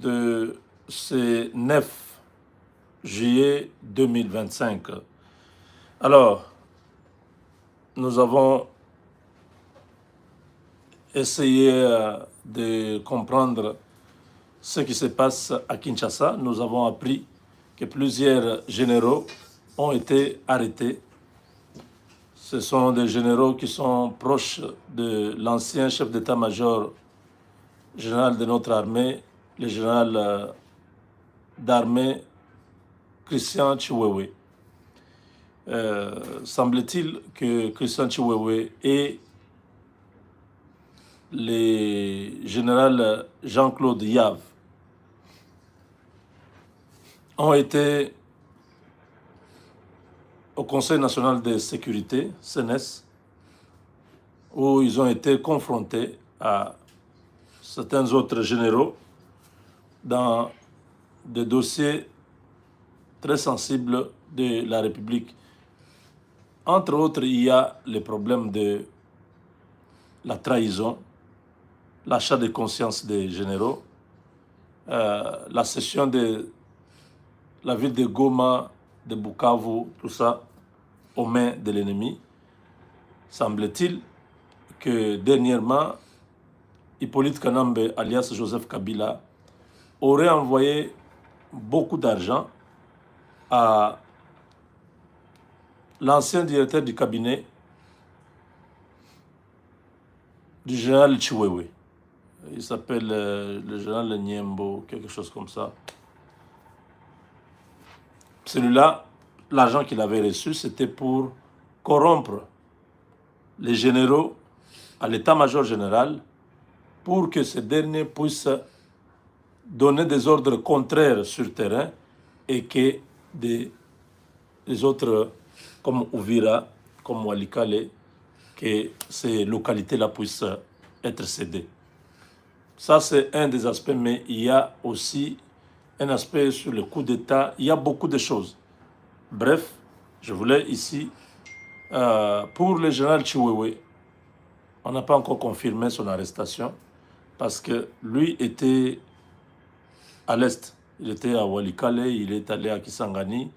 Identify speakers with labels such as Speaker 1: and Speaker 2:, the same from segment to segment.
Speaker 1: de ce 9 juillet 2025. Alors, nous avons essayé de comprendre ce qui se passe à Kinshasa. Nous avons appris que plusieurs généraux ont été arrêtés. Ce sont des généraux qui sont proches de l'ancien chef d'état-major général de notre armée, le général d'armée Christian Chiwewe. Semble-t-il que Christian Chiwewe et le général Jean-Claude Yave ont été au Conseil national de sécurité, CNES, où ils ont été confrontés à certains autres généraux dans des dossiers très sensibles de la République. Entre autres, il y a le problème de la trahison, l'achat de conscience des généraux, la cession de la ville de Goma, de Bukavu, tout ça, aux mains de l'ennemi. Semble-t-il que dernièrement, Hippolyte Kanambe, alias Joseph Kabila, aurait envoyé beaucoup d'argent à l'ancien directeur du cabinet du général Chiwewe. Il s'appelle le général Niembo, quelque chose comme ça. Celui-là, l'argent qu'il avait reçu, c'était pour corrompre les généraux à l'état-major général pour que ces derniers puissent donner des ordres contraires sur terrain et que les autres, comme Ouvira, comme Walikale, que ces localités-là puissent être cédées. Ça, c'est un des aspects, mais il y a aussi un aspect sur le coup d'État. Il y a beaucoup de choses. Bref, je voulais ici, pour le général Chiwewe, on n'a pas encore confirmé son arrestation parce que lui était à l'est. Il était à Walikale, il est allé à Kisangani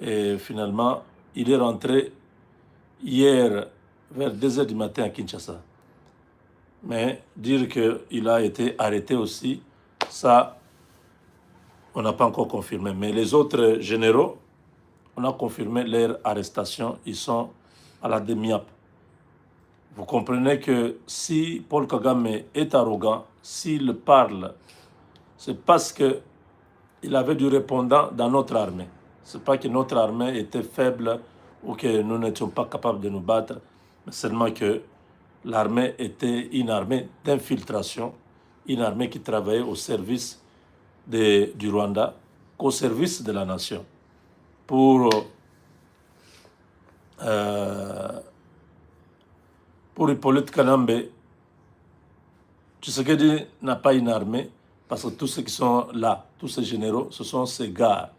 Speaker 1: et finalement, il est rentré hier vers 2 h du matin à Kinshasa. Mais dire qu'il a été arrêté aussi, ça, on n'a pas encore confirmé. Mais les autres généraux, on a confirmé leur arrestation. Ils sont à la DEMIAP. Vous comprenez que si Paul Kagame est arrogant, s'il parle, c'est parce qu'il avait du répondant dans notre armée. Ce n'est pas que notre armée était faible ou que nous n'étions pas capables de nous battre, mais seulement que l'armée était une armée d'infiltration, une armée qui travaillait au service du Rwanda, qu'au service de la nation. Pour Hippolyte Kanambe, Tshisekedi n'a pas une armée parce que tous ceux qui sont là, tous ces généraux, ce sont ces gars.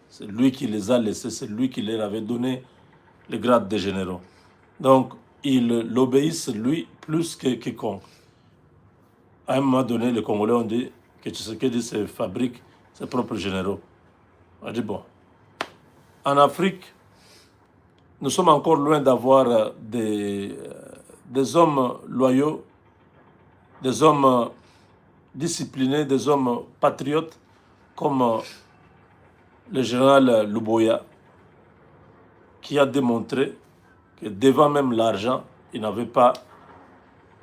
Speaker 1: C'est lui qui les a laissés, c'est lui qui leur avait donné le grade de généraux. Donc, ils l'obéissent, lui, plus que quiconque. À un moment donné, les Congolais ont dit que Tshisekedi se fabrique ses propres généraux. On a dit, bon, en Afrique, nous sommes encore loin d'avoir des hommes loyaux, des hommes disciplinés, des hommes patriotes comme le général Luboya, qui a démontré que devant même l'argent, il n'avait pas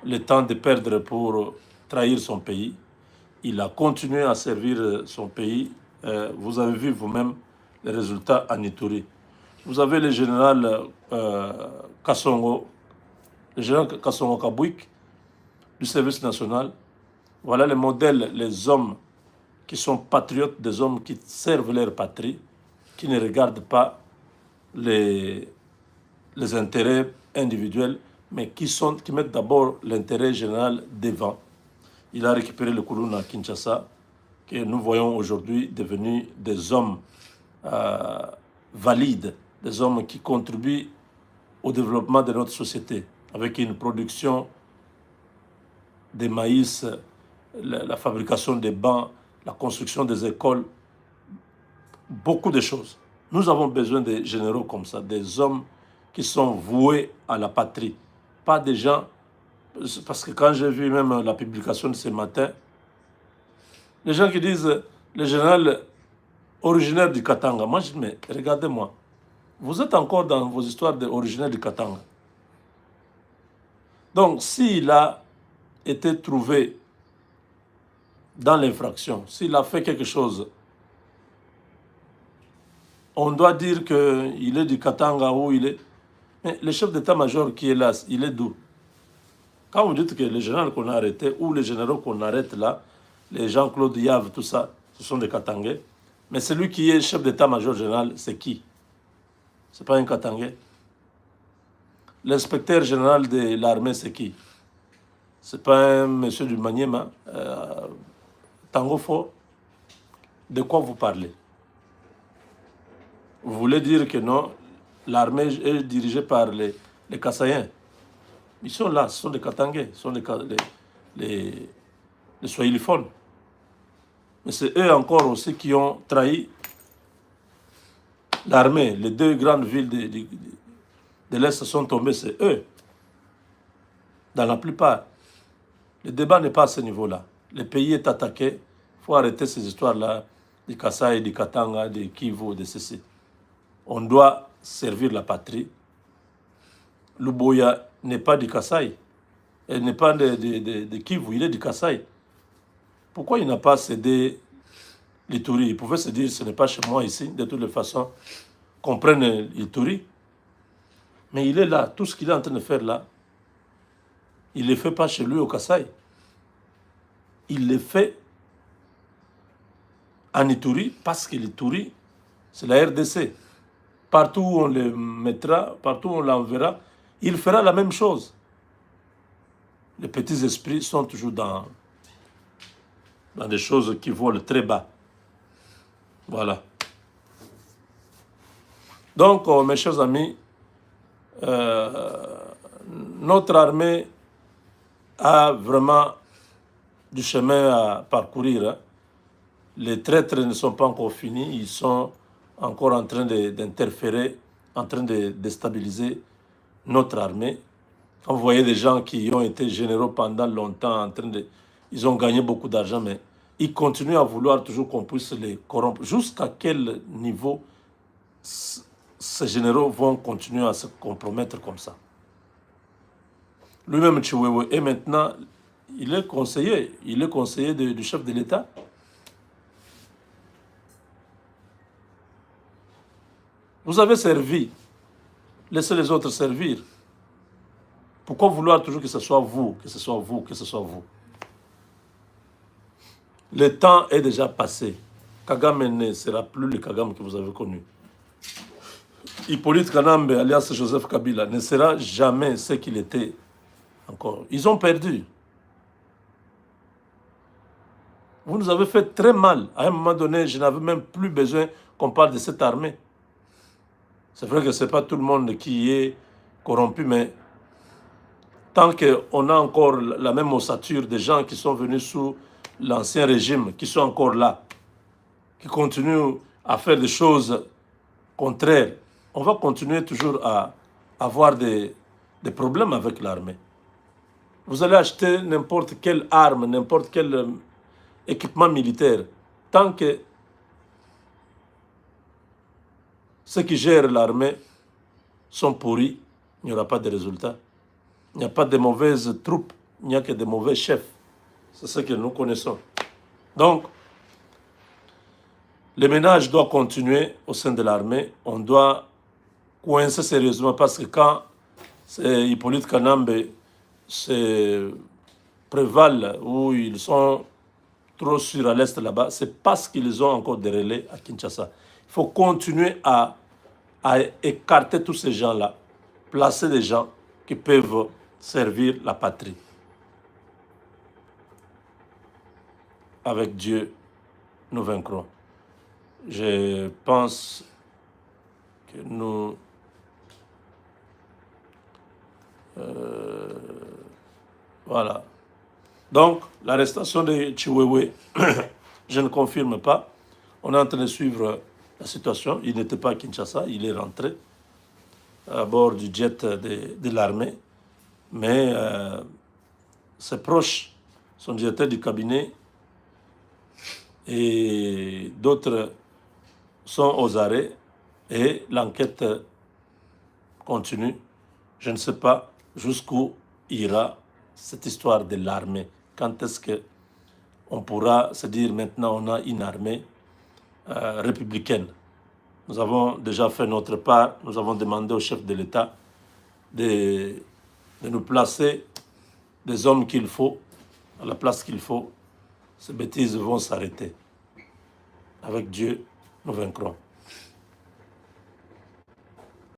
Speaker 1: le temps de perdre pour trahir son pays. Il a continué à servir son pays. Vous avez vu vous-même les résultats à Ituri. Vous avez le général Kassongo, le général Kassongo Kabouik du service national. Voilà les modèles, les hommes qui sont patriotes, des hommes qui servent leur patrie, qui ne regardent pas les intérêts individuels, mais qui mettent d'abord l'intérêt général devant. Il a récupéré le Koulouna à Kinshasa, que nous voyons aujourd'hui devenus des hommes valides, des hommes qui contribuent au développement de notre société, avec une production de maïs, la fabrication des bancs, la construction des écoles, beaucoup de choses. Nous avons besoin de généraux comme ça, des hommes qui sont voués à la patrie. Pas des gens... Parce que quand j'ai vu même la publication de ce matin, les gens qui disent le général originaire du Katanga. Moi, je dis, mais regardez-moi, vous êtes encore dans vos histoires d'originaire du Katanga. Donc, s'il a été trouvé dans l'infraction, s'il a fait quelque chose, on doit dire qu'il est du Katanga ou il est... Mais le chef d'état-major qui est là, il est d'où? Quand vous dites que les généraux qu'on a arrêtés ou les généraux qu'on arrête là, les Jean-Claude Yave, tout ça, ce sont des Katangais. Mais celui qui est chef d'état-major général, c'est qui? C'est pas un Katangais. L'inspecteur général de l'armée, c'est qui? C'est pas un monsieur du Maniema. Tango Fo, de quoi vous parlez? Vous voulez dire que non, l'armée est dirigée par les Kassaïens. Ils sont là, ce sont des Katangais, ce sont les Swahiliphones. Mais c'est eux encore aussi qui ont trahi l'armée. Les deux grandes villes de l'Est sont tombées, c'est eux. Dans la plupart. Le débat n'est pas à ce niveau-là. Le pays est attaqué. Il faut arrêter ces histoires-là, du Kasaï, du Katanga, du Kivu, de ceci. On doit servir la patrie. Luboya n'est pas du Kasaï. Elle n'est pas de Kivu, il est du Kasaï. Pourquoi il n'a pas cédé l'Ituri? Il pouvait se dire, ce n'est pas chez moi ici, de toutes les façons, qu'on prenne l'Ituri. Mais il est là, tout ce qu'il est en train de faire là, il ne le fait pas chez lui au Kasaï. Il le fait en Ituri parce que l'Ituri, c'est la RDC. Partout où on le mettra, partout où on l'enverra, il fera la même chose. Les petits esprits sont toujours dans des choses qui volent très bas. Voilà. Donc, mes chers amis, notre armée a vraiment du chemin à parcourir. Hein. Les traîtres ne sont pas encore finis, ils sont encore en train d'interférer, en train de déstabiliser notre armée. Quand vous voyez des gens qui ont été généraux pendant longtemps, ils ont gagné beaucoup d'argent, mais ils continuent à vouloir toujours qu'on puisse les corrompre. Jusqu'à quel niveau ces généraux vont continuer à se compromettre comme ça? Lui-même, Chiwewe, et maintenant, il est conseiller du chef de l'État. Vous avez servi, laissez les autres servir. Pourquoi vouloir toujours que ce soit vous, que ce soit vous, que ce soit vous? Le temps est déjà passé. Kagame ne sera plus le Kagame que vous avez connu. Hippolyte Kanambe, alias Joseph Kabila, ne sera jamais ce qu'il était encore. Ils ont perdu. Vous nous avez fait très mal. À un moment donné, je n'avais même plus besoin qu'on parle de cette armée. C'est vrai que ce n'est pas tout le monde qui est corrompu, mais tant qu'on a encore la même ossature des gens qui sont venus sous l'ancien régime, qui sont encore là, qui continuent à faire des choses contraires, on va continuer toujours à avoir des problèmes avec l'armée. Vous allez acheter n'importe quelle arme, n'importe quel équipement militaire. Tant que ceux qui gèrent l'armée sont pourris, il n'y aura pas de résultat. Il n'y a pas de mauvaises troupes, il n'y a que de mauvais chefs. C'est ce que nous connaissons. Donc, le ménage doit continuer au sein de l'armée. On doit coincer sérieusement parce que quand Hippolyte Kanambe se prévalent ou ils sont trop sûrs à l'est là-bas, c'est parce qu'ils ont encore des relais à Kinshasa. Il faut continuer à écarter tous ces gens-là, placer des gens qui peuvent servir la patrie. Avec Dieu, nous vaincrons. Je pense que nous... voilà. Donc, l'arrestation de Chiwewe Je ne confirme pas. On est en train de suivre la situation. Il n'était pas à Kinshasa, il est rentré à bord du jet de l'armée. Mais ses proches, son directeur du cabinet et d'autres sont aux arrêts et l'enquête continue. Je ne sais pas jusqu'où ira cette histoire de l'armée. Quand est-ce qu'on pourra se dire maintenant on a une armée républicaine? Nous avons déjà fait notre part. Nous avons demandé au chef de l'État de nous placer des hommes qu'il faut, à la place qu'il faut. Ces bêtises vont s'arrêter. Avec Dieu, nous vaincrons.